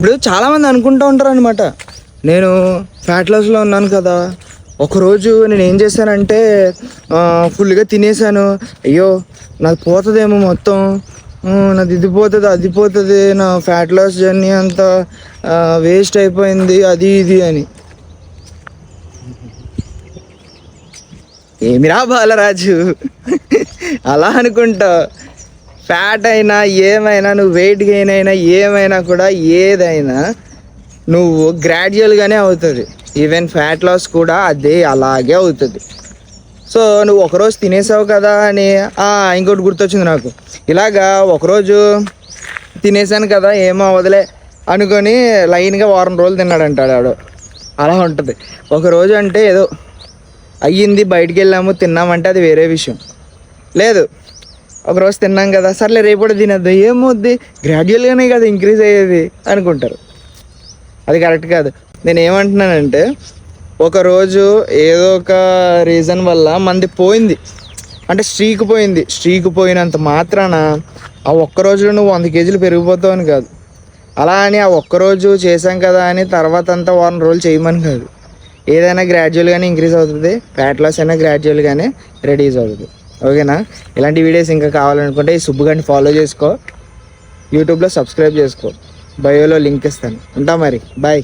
ఇప్పుడు చాలామంది అనుకుంటూ ఉంటారు అనమాట, నేను ఫ్యాట్ లాస్లో ఉన్నాను కదా, ఒకరోజు నేను ఏం చేశానంటే ఫుల్గా తినేసాను, అయ్యో నాది పోతుందేమో మొత్తం, నాది ఇది పోతుంది అది పోతుంది, నా ఫ్యాట్ లాస్ జర్నీ అంతా వేస్ట్ అయిపోయింది అది ఇది అని. ఏమిరా బాలరాజు అలా అనుకుంటా. ఫ్యాట్ అయినా ఏమైనా, నువ్వు వెయిట్ గెయిన్ అయినా ఏమైనా కూడా, ఏదైనా నువ్వు గ్రాడ్యువల్గానే అవుతుంది. ఈవెన్ ఫ్యాట్ లాస్ కూడా అదే అలాగే అవుతుంది. సో నువ్వు ఒకరోజు తినేసావు కదా అని ఇంకోటి గుర్తొచ్చింది నాకు. ఇలాగా ఒకరోజు తినేసాను కదా ఏమో వదిలే అనుకొని లైన్గా వారం రోజులు తిన్నాడంటాడు ఆడు. అలా ఉంటుంది. ఒకరోజు అంటే ఏదో అయ్యింది, బయటికి వెళ్ళాము తిన్నామంటే అది వేరే విషయం. లేదు, ఒకరోజు తిన్నాం కదా సర్లే రేపు కూడా తినద్దు, ఏమవుద్ది గ్రాడ్యువల్గానే కదా ఇంక్రీజ్ అయ్యేది అనుకుంటారు. అది కరెక్ట్ కాదు. నేను ఏమంటున్నానంటే, ఒకరోజు ఏదో ఒక రీజన్ వల్ల మంది పోయింది అంటే స్ట్రీక్ పోయినంత మాత్రాన ఆ ఒక్కరోజులో నువ్వు 100 కేజీలు పెరిగిపోతావు అని కాదు. అలా అని ఆ ఒక్కరోజు చేసాం కదా అని తర్వాత అంతా వారం రోజులు చేయమని కాదు. ఏదైనా గ్రాడ్యువల్గానే ఇంక్రీజ్ అవుతుంది. ఫ్యాట్ లాస్ అయినా గ్రాడ్యువల్గానే రెడ్యూస్ అవుతుంది. ఓకేనా? ఇలాంటి వీడియోస్ ఇంకా కావాలనుకుంటే ఈ సుబ్బుగాడిని ఫాలో చేసుకో, యూట్యూబ్లో సబ్స్క్రైబ్ చేసుకో, బయోలో లింక్ ఇస్తాను. ఉంటా మరి, బాయ్.